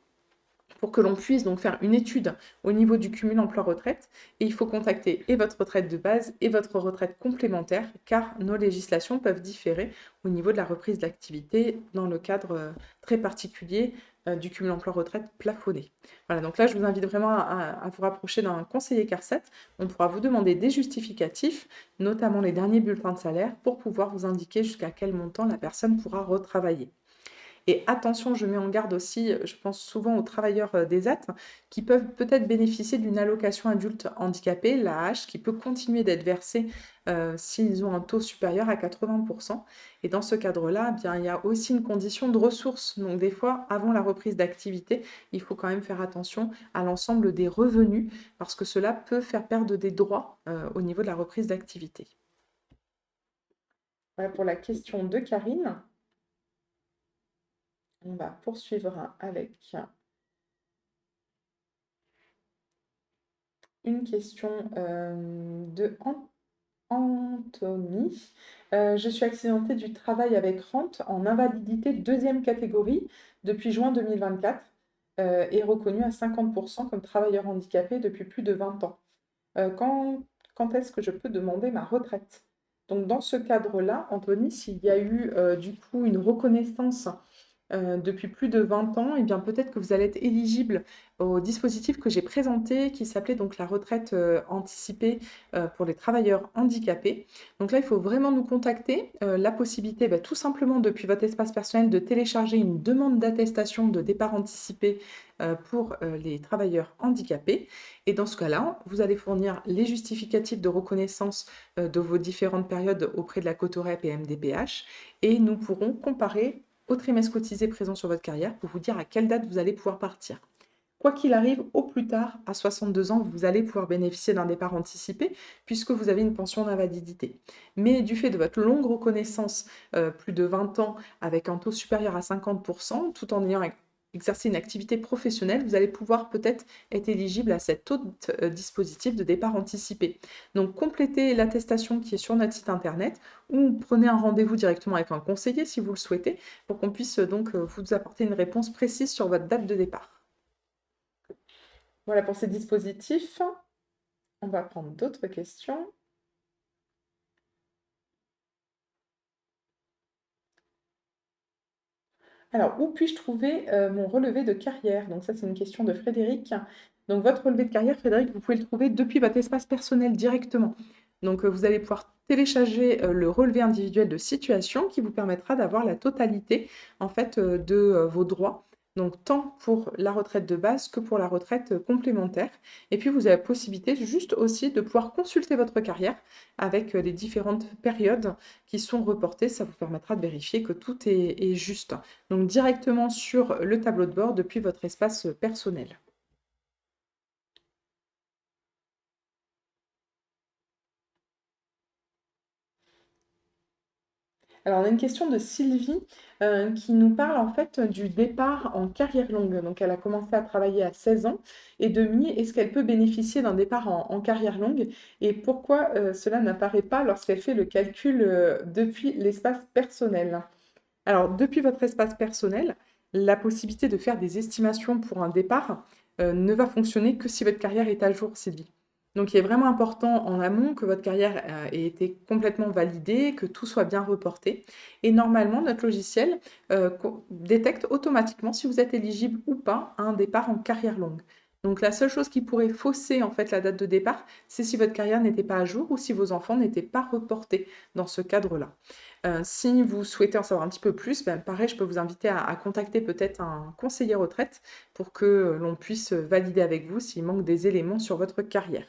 pour que l'on puisse donc faire une étude au niveau du cumul emploi-retraite. Et il faut contacter et votre retraite de base et votre retraite complémentaire, car nos législations peuvent différer au niveau de la reprise d'activité dans le cadre très particulier du cumul emploi-retraite plafonné. Voilà, donc là, je vous invite vraiment à vous rapprocher d'un conseiller CARSAT. On pourra vous demander des justificatifs, notamment les derniers bulletins de salaire, pour pouvoir vous indiquer jusqu'à quel montant la personne pourra retravailler. Et attention, je mets en garde aussi, je pense souvent aux travailleurs des AT qui peuvent peut-être bénéficier d'une allocation adulte handicapé, l'AH, qui peut continuer d'être versée s'ils ont un taux supérieur à 80%. Et dans ce cadre-là, eh bien, il y a aussi une condition de ressources. Donc des fois, avant la reprise d'activité, il faut quand même faire attention à l'ensemble des revenus parce que cela peut faire perdre des droits au niveau de la reprise d'activité. Voilà pour la question de Karine. On va poursuivre avec une question de Anthony. Je suis accidentée du travail avec rente en invalidité deuxième catégorie depuis juin 2024 et reconnue à 50% comme travailleur handicapé depuis plus de 20 ans. Quand est-ce que je peux demander ma retraite? Donc dans ce cadre-là, Anthony, s'il y a eu du coup une reconnaissance depuis plus de 20 ans, et bien peut-être que vous allez être éligible au dispositif que j'ai présenté qui s'appelait donc la retraite anticipée pour les travailleurs handicapés. Donc là, il faut vraiment nous contacter. La possibilité, tout simplement depuis votre espace personnel, de télécharger une demande d'attestation de départ anticipé pour les travailleurs handicapés. Et dans ce cas-là, vous allez fournir les justificatifs de reconnaissance de vos différentes périodes auprès de la Cotorep et MDPH et nous pourrons comparer au trimestre cotisé présent sur votre carrière pour vous dire à quelle date vous allez pouvoir partir. Quoi qu'il arrive, au plus tard, à 62 ans, vous allez pouvoir bénéficier d'un départ anticipé puisque vous avez une pension d'invalidité. Mais du fait de votre longue reconnaissance, plus de 20 ans, avec un taux supérieur à 50%, tout en ayant exercé une activité professionnelle, vous allez pouvoir peut-être être éligible à cet autre dispositif de départ anticipé. Donc complétez l'attestation qui est sur notre site internet ou prenez un rendez-vous directement avec un conseiller si vous le souhaitez pour qu'on puisse donc vous apporter une réponse précise sur votre date de départ. Voilà pour ces dispositifs. On va prendre d'autres questions. Alors, où puis-je trouver mon relevé de carrière? Donc ça, c'est une question de Frédéric. Donc votre relevé de carrière, Frédéric, vous pouvez le trouver depuis votre espace personnel directement. Donc vous allez pouvoir télécharger le relevé individuel de situation qui vous permettra d'avoir la totalité en fait de vos droits. Donc tant pour la retraite de base que pour la retraite complémentaire. Et puis vous avez la possibilité juste aussi de pouvoir consulter votre carrière avec les différentes périodes qui sont reportées. Ça vous permettra de vérifier que tout est juste. Donc directement sur le tableau de bord depuis votre espace personnel. Alors on a une question de Sylvie qui nous parle en fait du départ en carrière longue. Donc elle a commencé à travailler à 16 ans et demi. Est-ce qu'elle peut bénéficier d'un départ en carrière longue et pourquoi cela n'apparaît pas lorsqu'elle fait le calcul depuis l'espace personnel? Alors, depuis votre espace personnel, la possibilité de faire des estimations pour un départ ne va fonctionner que si votre carrière est à jour, Sylvie. Donc, il est vraiment important en amont que votre carrière ait été complètement validée, que tout soit bien reporté. Et normalement, notre logiciel détecte automatiquement si vous êtes éligible ou pas à un départ en carrière longue. Donc, la seule chose qui pourrait fausser en fait la date de départ, c'est si votre carrière n'était pas à jour ou si vos enfants n'étaient pas reportés dans ce cadre-là. Si vous souhaitez en savoir un petit peu plus, ben, pareil, je peux vous inviter à contacter peut-être un conseiller retraite pour que l'on puisse valider avec vous s'il manque des éléments sur votre carrière.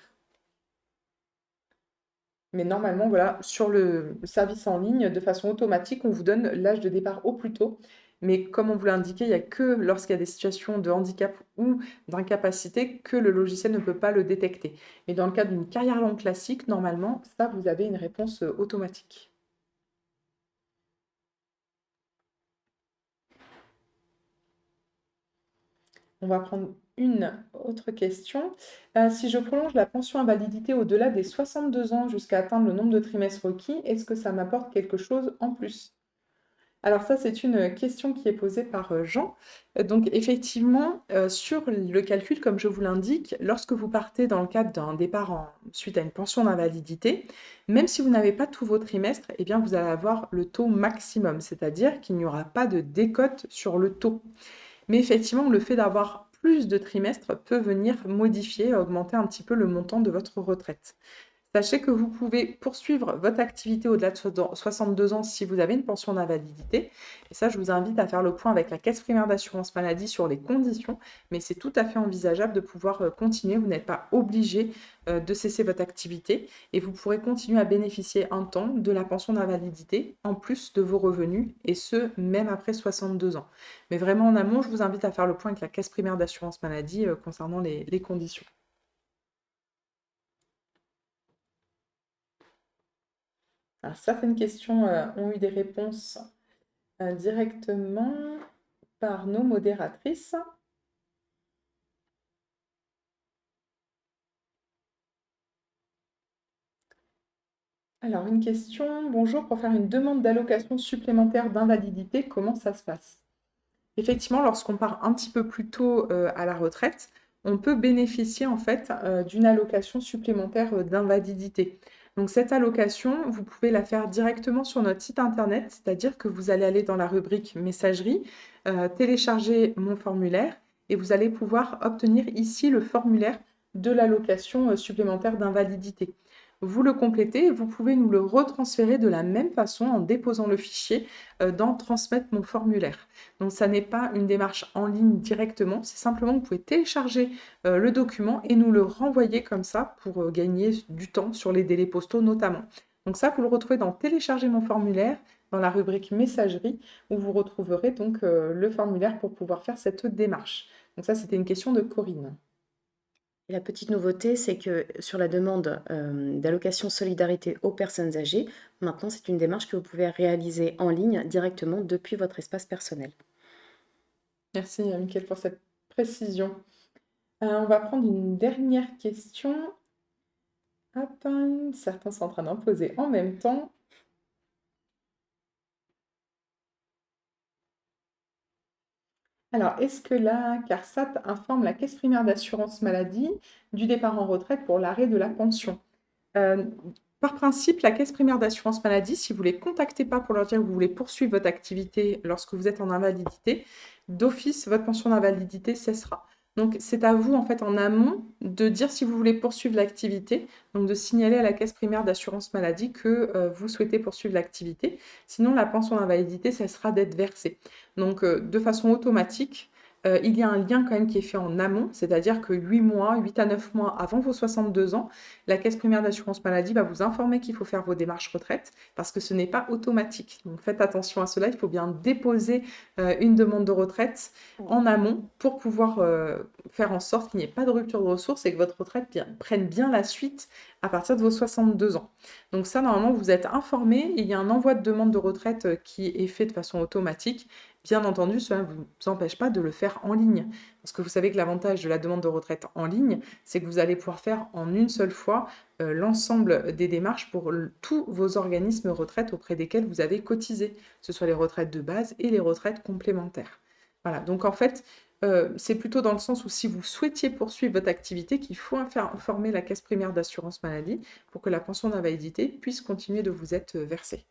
Mais normalement, voilà, sur le service en ligne, de façon automatique, on vous donne l'âge de départ au plus tôt. Mais comme on vous l'a indiqué, il n'y a que lorsqu'il y a des situations de handicap ou d'incapacité que le logiciel ne peut pas le détecter. Mais dans le cas d'une carrière longue classique, normalement, ça, vous avez une réponse automatique. On va prendre une autre question. Si je prolonge la pension invalidité au-delà des 62 ans jusqu'à atteindre le nombre de trimestres requis, est-ce que ça m'apporte quelque chose en plus? Alors ça, c'est une question qui est posée par Jean. Donc effectivement, sur le calcul, comme je vous l'indique, lorsque vous partez dans le cadre d'un départ suite à une pension d'invalidité, même si vous n'avez pas tous vos trimestres, eh bien vous allez avoir le taux maximum, c'est-à-dire qu'il n'y aura pas de décote sur le taux. Mais effectivement, le fait d'avoir plus de trimestres peut venir modifier, augmenter un petit peu le montant de votre retraite. Sachez que vous pouvez poursuivre votre activité au-delà de 62 ans si vous avez une pension d'invalidité. Et ça, je vous invite à faire le point avec la caisse primaire d'assurance maladie sur les conditions, mais c'est tout à fait envisageable de pouvoir continuer. Vous n'êtes pas obligé de cesser votre activité et vous pourrez continuer à bénéficier un temps de la pension d'invalidité en plus de vos revenus, et ce, même après 62 ans. Mais vraiment en amont, je vous invite à faire le point avec la caisse primaire d'assurance maladie concernant les conditions. Alors, certaines questions ont eu des réponses directement par nos modératrices. Alors, une question. Bonjour, pour faire une demande d'allocation supplémentaire d'invalidité, comment ça se passe? Effectivement, lorsqu'on part un petit peu plus tôt à la retraite, on peut bénéficier en fait d'une allocation supplémentaire d'invalidité. Donc cette allocation, vous pouvez la faire directement sur notre site internet, c'est-à-dire que vous allez aller dans la rubrique messagerie, télécharger mon formulaire et vous allez pouvoir obtenir ici le formulaire de l'allocation supplémentaire d'invalidité. Vous le complétez et vous pouvez nous le retransférer de la même façon en déposant le fichier dans Transmettre mon formulaire. Donc ça n'est pas une démarche en ligne directement, c'est simplement que vous pouvez télécharger le document et nous le renvoyer comme ça pour gagner du temps sur les délais postaux notamment. Donc ça, vous le retrouvez dans Télécharger mon formulaire, dans la rubrique Messagerie, où vous retrouverez donc le formulaire pour pouvoir faire cette démarche. Donc ça, c'était une question de Corinne. Et la petite nouveauté, c'est que sur la demande d'allocation solidarité aux personnes âgées, maintenant c'est une démarche que vous pouvez réaliser en ligne directement depuis votre espace personnel. Merci, Mickaël, pour cette précision. On va prendre une dernière question. Hop, certains sont en train d'en poser en même temps. Alors, est-ce que la CARSAT informe la caisse primaire d'assurance maladie du départ en retraite pour l'arrêt de la pension? Euh, Par principe, la caisse primaire d'assurance maladie, si vous ne les contactez pas pour leur dire que vous voulez poursuivre votre activité lorsque vous êtes en invalidité, d'office, votre pension d'invalidité cessera. Donc, c'est à vous, en fait, en amont, de dire si vous voulez poursuivre l'activité, donc de signaler à la caisse primaire d'assurance maladie que vous souhaitez poursuivre l'activité. Sinon, la pension d'invalidité cessera d'être versée. Donc, de façon automatique, il y a un lien quand même qui est fait en amont, c'est-à-dire que 8 mois, 8 à 9 mois avant vos 62 ans, la caisse primaire d'assurance maladie va vous informer qu'il faut faire vos démarches retraite parce que ce n'est pas automatique. Donc faites attention à cela, il faut bien déposer une demande de retraite en amont pour pouvoir faire en sorte qu'il n'y ait pas de rupture de ressources et que votre retraite prenne bien la suite à partir de vos 62 ans. Donc ça, normalement, vous êtes informé et il y a un envoi de demande de retraite qui est fait de façon automatique. Bien entendu, cela ne vous empêche pas de le faire en ligne. Parce que vous savez que l'avantage de la demande de retraite en ligne, c'est que vous allez pouvoir faire en une seule fois l'ensemble des démarches pour tous vos organismes retraite auprès desquels vous avez cotisé, que ce soit les retraites de base et les retraites complémentaires. Voilà, donc en fait, c'est plutôt dans le sens où si vous souhaitiez poursuivre votre activité, qu'il faut informer la caisse primaire d'assurance maladie pour que la pension d'invalidité puisse continuer de vous être versée.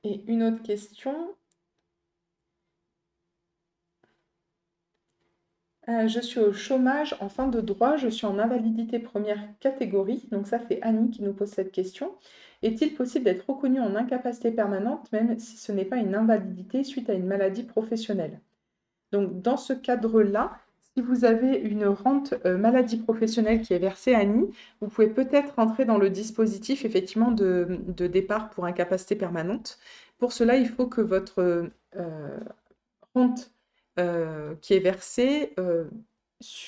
Et une autre question. Je suis au chômage en fin de droit, je suis en invalidité première catégorie. Donc ça, c'est Annie qui nous pose cette question. Est-il possible d'être reconnu en incapacité permanente, même si ce n'est pas une invalidité suite à une maladie professionnelle? Donc dans ce cadre-là, si vous avez une rente maladie professionnelle qui est versée à Annie, vous pouvez peut-être rentrer dans le dispositif effectivement de départ pour incapacité permanente. Pour cela, il faut que votre rente qui est versée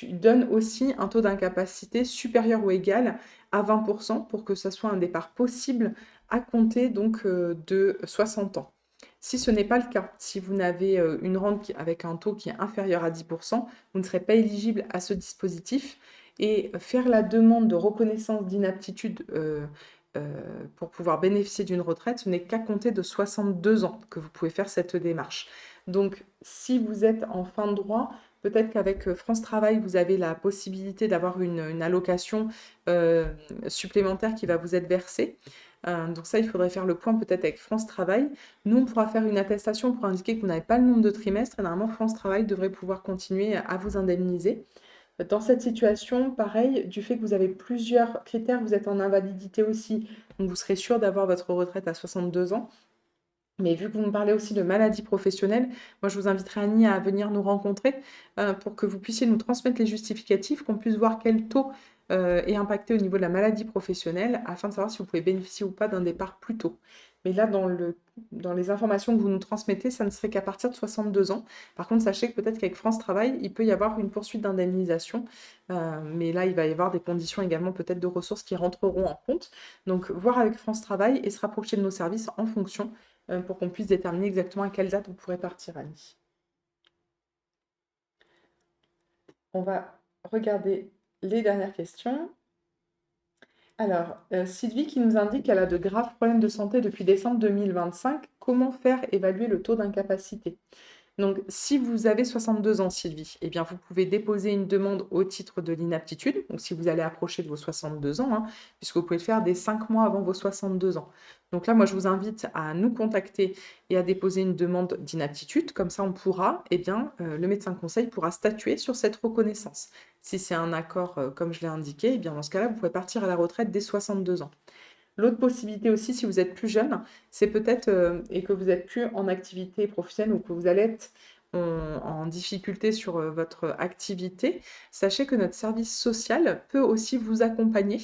donne aussi un taux d'incapacité supérieur ou égal à 20% pour que ça soit un départ possible à compter donc de 60 ans. Si ce n'est pas le cas, si vous n'avez une rente avec un taux qui est inférieur à 10%, vous ne serez pas éligible à ce dispositif et faire la demande de reconnaissance d'inaptitude pour pouvoir bénéficier d'une retraite, ce n'est qu'à compter de 62 ans que vous pouvez faire cette démarche. Donc, si vous êtes en fin de droit, peut-être qu'avec France Travail, vous avez la possibilité d'avoir une allocation supplémentaire qui va vous être versée. Donc ça, il faudrait faire le point peut-être avec France Travail. Nous, on pourra faire une attestation pour indiquer que vous n'avez pas le nombre de trimestres et normalement, France Travail devrait pouvoir continuer à vous indemniser. Dans cette situation, pareil, du fait que vous avez plusieurs critères, vous êtes en invalidité aussi, donc vous serez sûr d'avoir votre retraite à 62 ans. Mais vu que vous me parlez aussi de maladies professionnelles, moi je vous inviterai Annie à venir nous rencontrer pour que vous puissiez nous transmettre les justificatifs, qu'on puisse voir quel taux est impacté au niveau de la maladie professionnelle, afin de savoir si vous pouvez bénéficier ou pas d'un départ plus tôt. Mais là, dans les informations que vous nous transmettez, ça ne serait qu'à partir de 62 ans. Par contre, sachez que peut-être qu'avec France Travail, il peut y avoir une poursuite d'indemnisation. Mais là, il va y avoir des conditions également peut-être de ressources qui rentreront en compte. Donc, voir avec France Travail et se rapprocher de nos services en fonction pour qu'on puisse déterminer exactement à quelle date vous pourrez partir, Annie. On va regarder les dernières questions. Alors, Sylvie qui nous indique qu'elle a de graves problèmes de santé depuis décembre 2025. Comment faire évaluer le taux d'incapacité? Donc, si vous avez 62 ans, Sylvie, eh bien, vous pouvez déposer une demande au titre de l'inaptitude. Donc, si vous allez approcher de vos 62 ans, puisque vous pouvez le faire dès 5 mois avant vos 62 ans. Donc là, moi, je vous invite à nous contacter et à déposer une demande d'inaptitude. Comme ça, on pourra, le médecin conseil pourra statuer sur cette reconnaissance. Si c'est un accord, comme je l'ai indiqué, eh bien, dans ce cas-là, vous pouvez partir à la retraite dès 62 ans. L'autre possibilité aussi, si vous êtes plus jeune, c'est peut-être, et que vous n'êtes plus en activité professionnelle ou que vous allez être en difficulté sur votre activité, sachez que notre service social peut aussi vous accompagner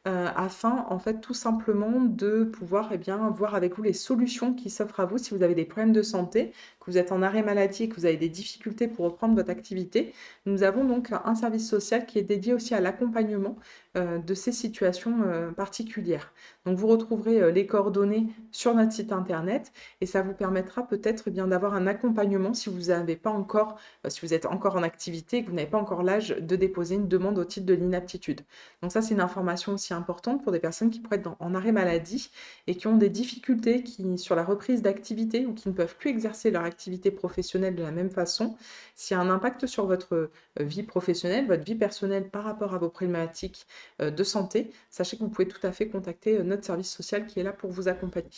afin, en fait, tout simplement de pouvoir voir avec vous les solutions qui s'offrent à vous si vous avez des problèmes de santé, que vous êtes en arrêt maladie et que vous avez des difficultés pour reprendre votre activité. Nous avons donc un service social qui est dédié aussi à l'accompagnement de ces situations particulières. Donc vous retrouverez les coordonnées sur notre site internet et ça vous permettra peut-être bien d'avoir un accompagnement si vous n'avez pas encore, si vous êtes encore en activité et que vous n'avez pas encore l'âge de déposer une demande au titre de l'inaptitude. Donc ça, c'est une information aussi importante pour des personnes qui pourraient être en arrêt maladie et qui ont des difficultés sur la reprise d'activité ou qui ne peuvent plus exercer leur activité activité professionnelle de la même façon. S'il y a un impact sur votre vie professionnelle, votre vie personnelle par rapport à vos problématiques de santé, sachez que vous pouvez tout à fait contacter notre service social qui est là pour vous accompagner.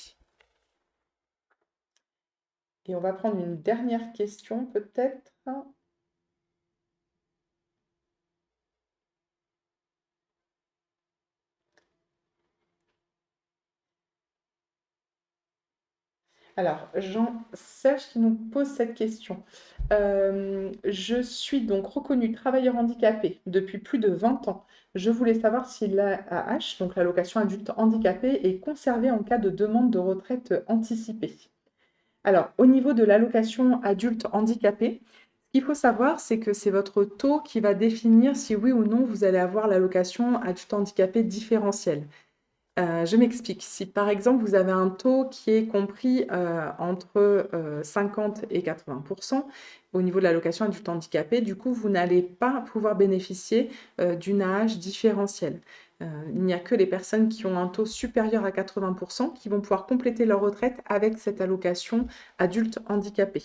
Et on va prendre une dernière question peut-être. Alors, Jean-Serge qui nous pose cette question. Je suis donc reconnu travailleur handicapé depuis plus de 20 ans. Je voulais savoir si l'AAH, donc l'allocation adulte handicapé, est conservée en cas de demande de retraite anticipée. Alors, au niveau de l'allocation adulte handicapé, ce qu'il faut savoir, c'est que c'est votre taux qui va définir si oui ou non vous allez avoir l'allocation adulte handicapé différentielle. Je m'explique. Si par exemple vous avez un taux qui est compris entre 50 et 80% au niveau de l'allocation adulte handicapé, du coup vous n'allez pas pouvoir bénéficier d'une AAH différentielle. Il n'y a que les personnes qui ont un taux supérieur à 80% qui vont pouvoir compléter leur retraite avec cette allocation adulte handicapé.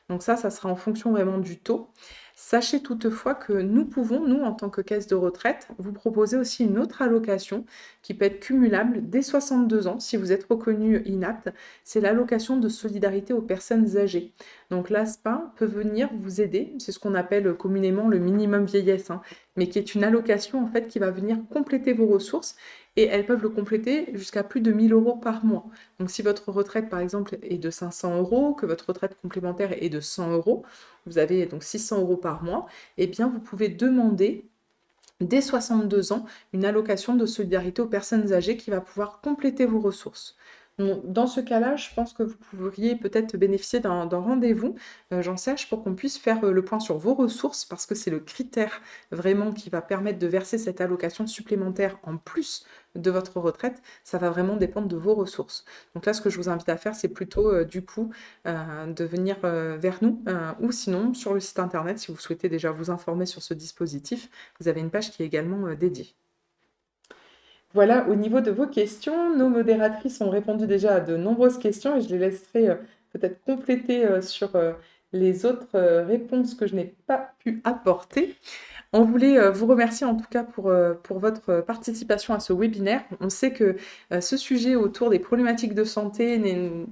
Donc ça sera en fonction vraiment du taux. Sachez toutefois que nous pouvons, nous, en tant que caisse de retraite, vous proposer aussi une autre allocation qui peut être cumulable dès 62 ans si vous êtes reconnu inapte. C'est l'allocation de solidarité aux personnes âgées. Donc l'ASPA peut venir vous aider, c'est ce qu'on appelle communément le minimum vieillesse, hein, mais qui est une allocation en fait qui va venir compléter vos ressources et elles peuvent le compléter jusqu'à plus de 1 000 euros par mois. Donc si votre retraite par exemple est de 500 euros, que votre retraite complémentaire est de 100 euros, vous avez donc 600 euros par mois, eh bien vous pouvez demander dès 62 ans une allocation de solidarité aux personnes âgées qui va pouvoir compléter vos ressources. Donc, dans ce cas-là, je pense que vous pourriez peut-être bénéficier d'un rendez-vous, j'en sache, pour qu'on puisse faire le point sur vos ressources, parce que c'est le critère vraiment qui va permettre de verser cette allocation supplémentaire en plus de votre retraite. Ça va vraiment dépendre de vos ressources. Donc là, ce que je vous invite à faire, c'est plutôt du coup de venir vers nous, ou sinon sur le site internet, si vous souhaitez déjà vous informer sur ce dispositif, vous avez une page qui est également dédiée. Voilà, au niveau de vos questions, nos modératrices ont répondu déjà à de nombreuses questions et je les laisserai peut-être compléter sur les autres réponses que je n'ai pas pu apporter. On voulait vous remercier en tout cas pour votre participation à ce webinaire. On sait que ce sujet autour des problématiques de santé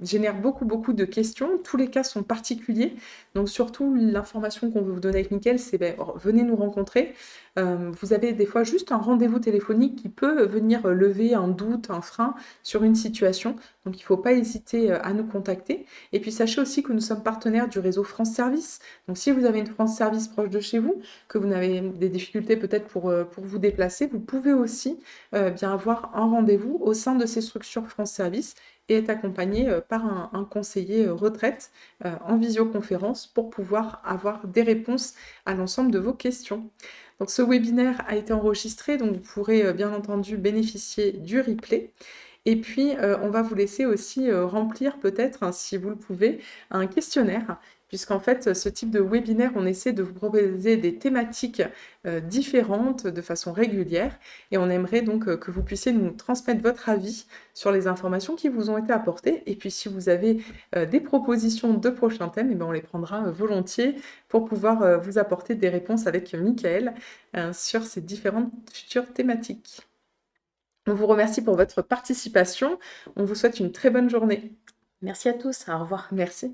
génère beaucoup, beaucoup de questions. Tous les cas sont particuliers. Donc surtout, l'information qu'on veut vous donner avec Mickaël, c'est venez nous rencontrer. Vous avez des fois juste un rendez-vous téléphonique qui peut venir lever un doute, un frein sur une situation. Donc il ne faut pas hésiter à nous contacter. Et puis sachez aussi que nous sommes partenaires du réseau France Service. Donc si vous avez une France Service proche de chez vous, que vous avez des difficultés peut-être pour vous déplacer, vous pouvez aussi bien avoir un rendez-vous au sein de ces structures France Service et être accompagné par un conseiller retraite en visioconférence pour pouvoir avoir des réponses à l'ensemble de vos questions. Donc ce webinaire a été enregistré, donc vous pourrez bien entendu bénéficier du replay. Et puis, on va vous laisser aussi remplir peut-être, hein, si vous le pouvez, un questionnaire, puisqu'en fait, ce type de webinaire, on essaie de vous proposer des thématiques différentes de façon régulière, et on aimerait donc que vous puissiez nous transmettre votre avis sur les informations qui vous ont été apportées. Et puis, si vous avez des propositions de prochains thèmes, eh bien, on les prendra volontiers pour pouvoir vous apporter des réponses avec Mickaël sur ces différentes futures thématiques. On vous remercie pour votre participation. On vous souhaite une très bonne journée. Merci à tous, au revoir. Merci.